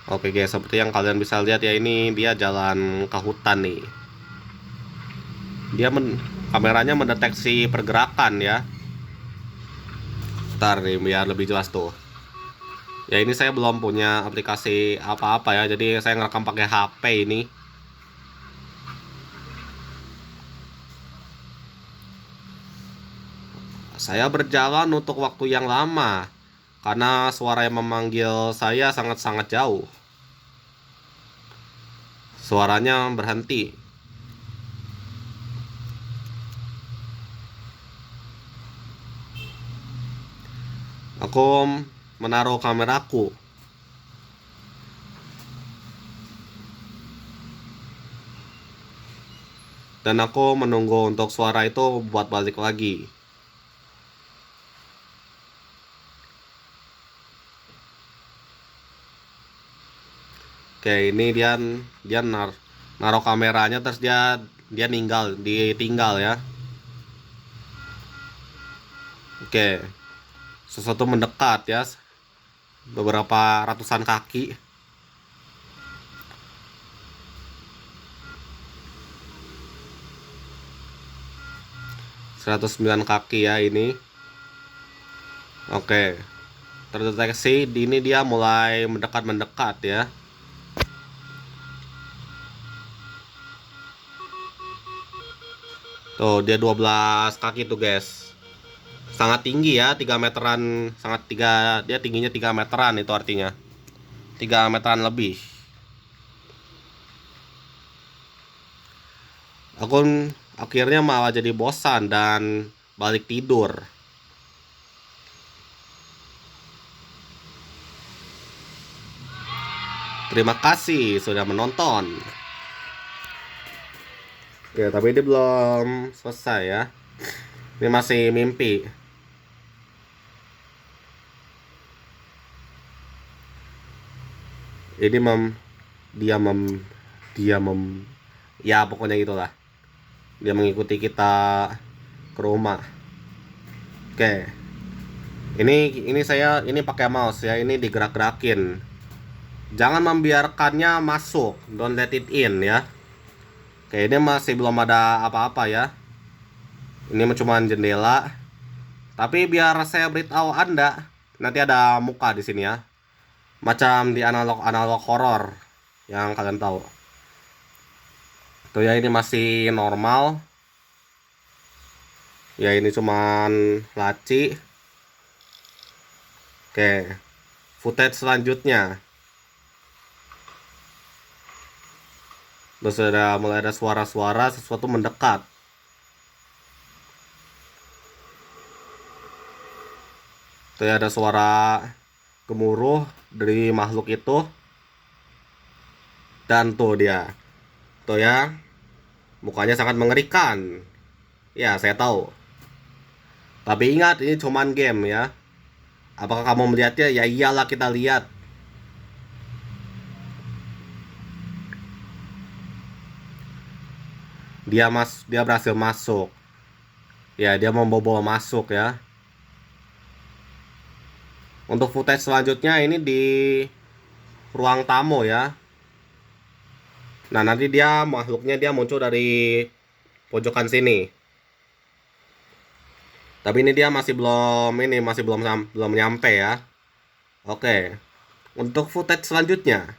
Oke guys, seperti yang kalian bisa lihat ya, ini dia jalan ke hutan nih. Dia kameranya mendeteksi pergerakan ya. Ntar nih biar lebih jelas tuh. Ya ini saya belum punya aplikasi apa-apa ya, jadi saya ngerekam pakai HP ini. Saya berjalan untuk waktu yang lama karena suara yang memanggil saya sangat-sangat jauh. Suaranya berhenti. Aku menaruh kameraku. Dan aku menunggu untuk suara itu buat balik lagi. Oke, ini dia naruh kameranya, terus dia dia ditinggal ya. Oke, sesuatu mendekat ya, beberapa ratusan kaki. 109 kaki ya ini. Oke, terdeteksi di ini dia mulai mendekat ya. Tuh, dia 12 kaki tuh guys. Sangat tinggi ya, 3 meteran, dia tingginya 3 meteran, itu artinya 3 meteran lebih. Aku akhirnya malah jadi bosan dan balik tidur. Terima kasih sudah menonton. Ya, tapi ini belum selesai ya. Ini masih mimpi. Ini dia dia ya pokoknya gitulah. Dia mengikuti kita ke rumah. Oke. Ini pakai mouse ya, ini digerak-gerakin. Jangan membiarkannya masuk, don't let it in ya. Oke, ini masih belum ada apa-apa ya. Ini cuma jendela. Tapi biar saya beritahu Anda, nanti ada muka di sini ya. Macam di analog horror yang kalian tahu. Tuh ya, ini masih normal. Ya ini cuman laci. Oke. Footage selanjutnya. Terus mulai ada suara-suara sesuatu mendekat. Tuh ya, ada suara gemuruh dari makhluk itu. Dan tuh dia. Tuh ya. Mukanya sangat mengerikan. Ya, saya tahu. Tapi ingat, ini cuman game ya. Apakah kamu melihatnya? Ya iyalah, kita lihat. Dia berhasil masuk. Ya, dia membobol masuk ya. Untuk footage selanjutnya ini di ruang tamu ya. Nah, nanti makhluknya dia muncul dari pojokan sini. Tapi ini dia masih belum nyampe ya. Oke. Untuk footage selanjutnya.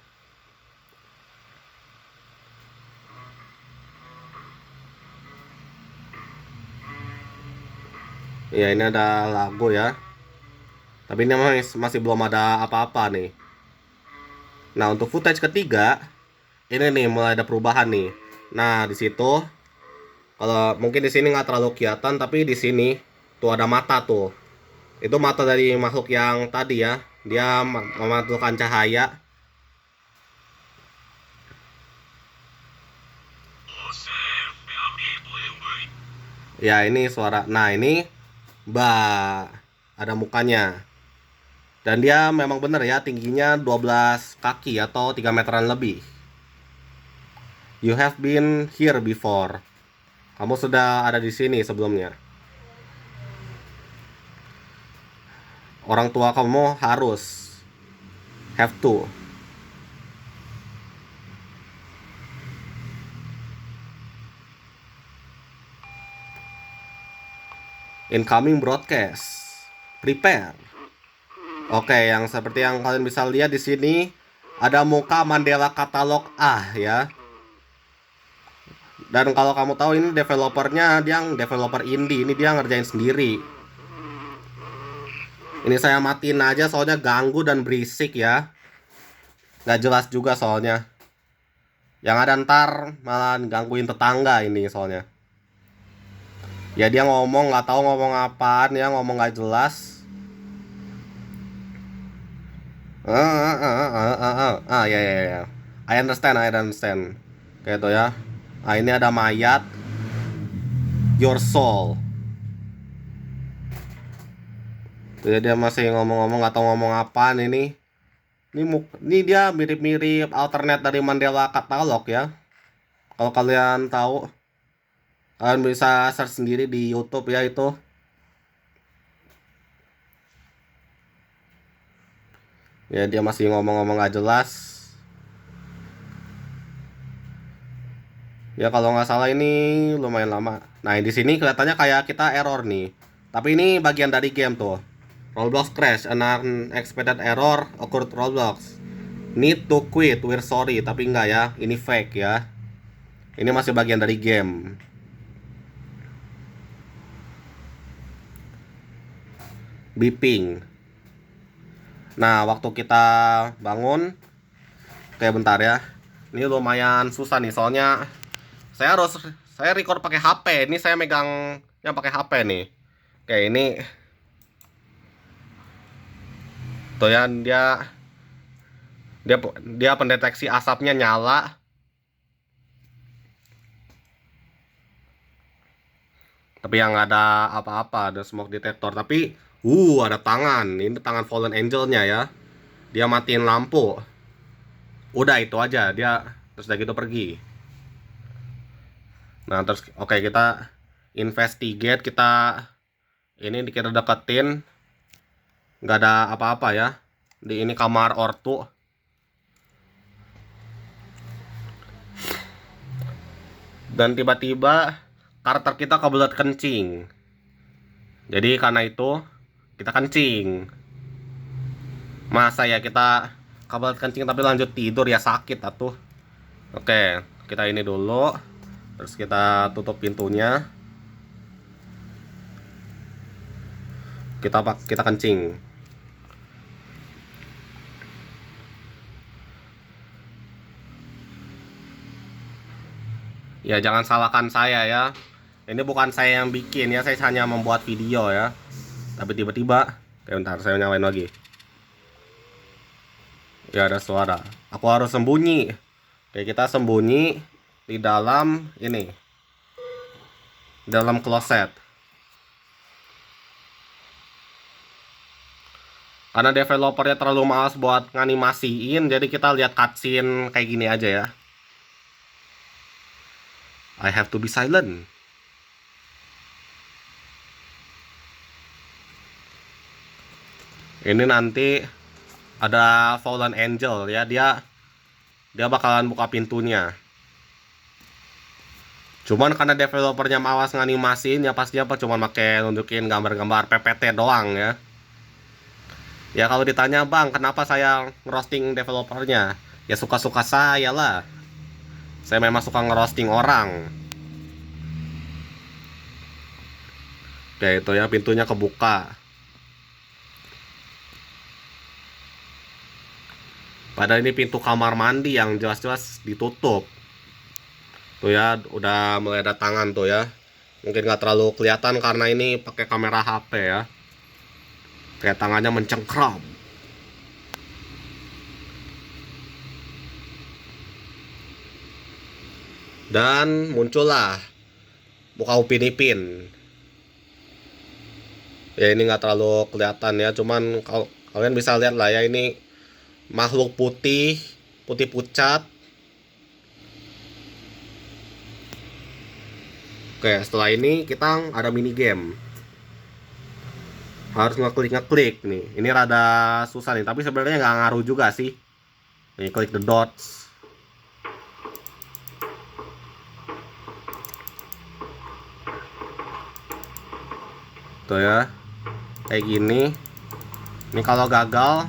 Ya, ini ada lagu ya. Tapi ini masih belum ada apa-apa nih. Nah, untuk footage ketiga, ini nih mulai ada perubahan nih. Nah, di situ kalau mungkin di sini nggak terlalu kelihatan, tapi di sini tuh ada mata tuh. Itu mata dari makhluk yang tadi ya. Dia memantulkan cahaya. Ya, ini suara. Nah, ini ada mukanya. Dan dia memang benar ya, tingginya 12 kaki atau 3 meteran lebih. You have been here before. Kamu sudah ada di sini sebelumnya. Orang tua kamu harus have to. Incoming broadcast. Prepare. Oke, yang seperti yang kalian bisa lihat di sini ada muka Mandela Katalog A ya. Dan kalau kamu tahu ini developernya, dia developer indie, ini dia ngerjain sendiri. Ini saya matiin aja soalnya ganggu dan berisik ya. Nggak jelas juga soalnya. Yang ada ntar malah gangguin tetangga ini soalnya. Ya dia ngomong nggak tahu ngomong apaan ya, ngomong nggak jelas. Ya ya ya. I understand. Kayak itu ya. Nah ini ada mayat. Your soul. Jadi dia masih ngomong-ngomong atau ngomong apaan ini. Ini dia mirip-mirip alternate dari Mandela Katalog ya. Kalau kalian tahu, kalian bisa search sendiri di YouTube ya itu. Ya dia masih ngomong-ngomong gak jelas. Ya kalau nggak salah ini lumayan lama. Nah di sini kelihatannya kayak kita error nih. Tapi ini bagian dari game tuh. Roblox crash, an unexpected error occurred Roblox. Need to quit, we're sorry. Tapi enggak ya, ini fake ya. Ini masih bagian dari game. Beeping. Nah, waktu kita bangun, kayak bentar ya. Ini lumayan susah nih, soalnya saya record pakai HP. Ini saya megang yang pakai HP nih. Kayak ini. Tuh ya, dia pendeteksi asapnya nyala. Tapi yang nggak ada apa-apa, ada smoke detector. Tapi, ada tangan. Ini tangan Fallen Angel-nya ya. Dia matiin lampu. Udah itu aja, dia terus udah gitu pergi. Nah, terus oke, kita investigate, kita deketin. Nggak ada apa-apa ya. Di ini kamar ortu. Dan tiba-tiba karakter kita kebelet kencing. Jadi karena itu kita kencing. Masa ya kita kebelet kencing tapi lanjut tidur, ya sakit atuh. Oke, kita ini dulu. Terus kita tutup pintunya. Kita kencing. Ya jangan salahkan saya ya. Ini bukan saya yang bikin ya, saya hanya membuat video ya. Tapi tiba-tiba, bentar saya nyalain lagi. Ya ada suara. Aku harus sembunyi. Oke, kita sembunyi di dalam ini. Dalam kloset. Karena developernya terlalu malas buat nganimasiin, jadi kita lihat cutscene kayak gini aja ya. I have to be silent. Ini nanti ada Fallen Angel ya, dia bakalan buka pintunya. Cuman karena developernya malas nganimasiin ya, pasti cuman pakai nunjukin gambar-gambar PPT doang ya. Ya kalau ditanya, "Bang, kenapa saya ngerosting developernya?" Ya suka-suka saya lah. Saya memang suka ngerosting orang. Oke, itu ya, pintunya kebuka. Padahal ini pintu kamar mandi yang jelas-jelas ditutup. Tuh ya, udah mulai ada tangan tuh ya. Mungkin nggak terlalu kelihatan karena ini pakai kamera HP ya. Kayak tangannya mencengkram. Dan muncullah muka Upin Ipin. Ya ini nggak terlalu kelihatan ya, cuman kalau kalian bisa lihat lah ya, ini makhluk putih pucat. Oke, setelah ini kita ada mini game. Harus ngeklik nih. Ini rada susah nih, tapi sebenarnya nggak ngaruh juga sih. Nih, klik the dots. Tuh ya, kayak gini. Ini kalau gagal,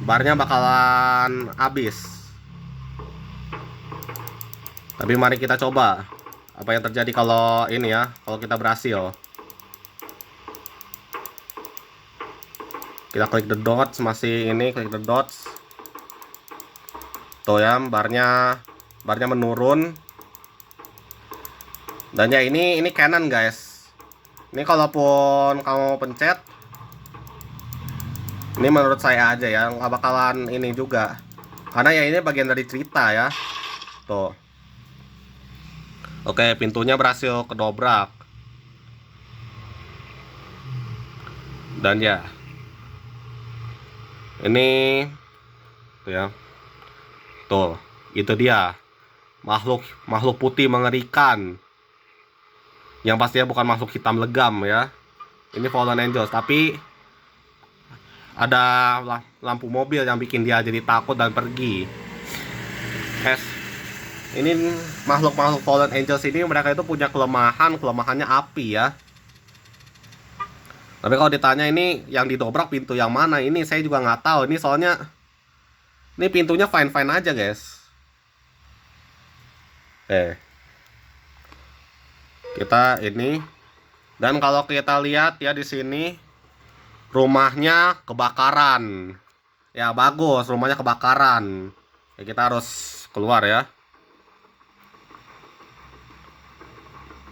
barnya bakalan habis. Tapi mari kita coba apa yang terjadi kalau ini ya, kalau kita berhasil. Kita klik the dots, masih ini, klik the dots. Tuh ya, barnya menurun. Dan ya ini Canon guys. Ini kalaupun kamu pencet, ini menurut saya aja ya, nggak bakalan ini juga. Karena ya ini bagian dari cerita ya. Tuh. Oke, pintunya berhasil kedobrak. Dan ya, ini tuh ya. Tuh, itu dia. Makhluk putih mengerikan. Yang pastinya bukan makhluk hitam legam ya. Ini Fallen Angels, tapi ada lampu mobil yang bikin dia jadi takut dan pergi. Ini makhluk-makhluk Fallen Angels ini, mereka itu punya kelemahannya api ya. Tapi kalau ditanya ini yang didobrak pintu yang mana, ini saya juga nggak tahu. Ini soalnya ini pintunya fine-fine aja guys. Kita ini, dan kalau kita lihat ya di sini rumahnya kebakaran. Ya bagus, rumahnya kebakaran. Ya, kita harus keluar ya.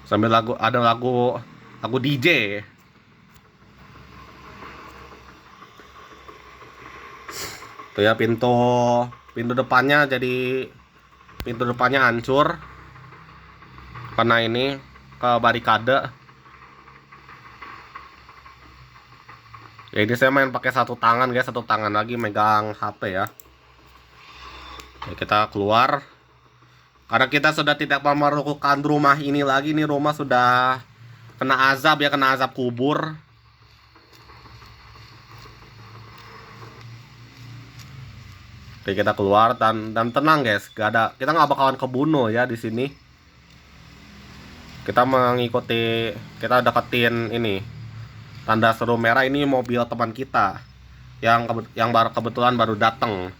Sambil ada lagu DJ. Tuh ya, pintu depannya hancur karena ini ke barikade. Ya ini saya main pakai satu tangan guys, satu tangan lagi megang HP ya. Oke, kita keluar karena kita sudah tidak memerlukan rumah ini lagi. Ini rumah sudah kena azab ya, kena azab kubur. Oke, kita keluar dan tenang guys, kita nggak bakalan kebunuh ya di sini. Kita mengikuti, kita deketin ini tanda seru merah, ini mobil teman kita yang kebetulan baru datang.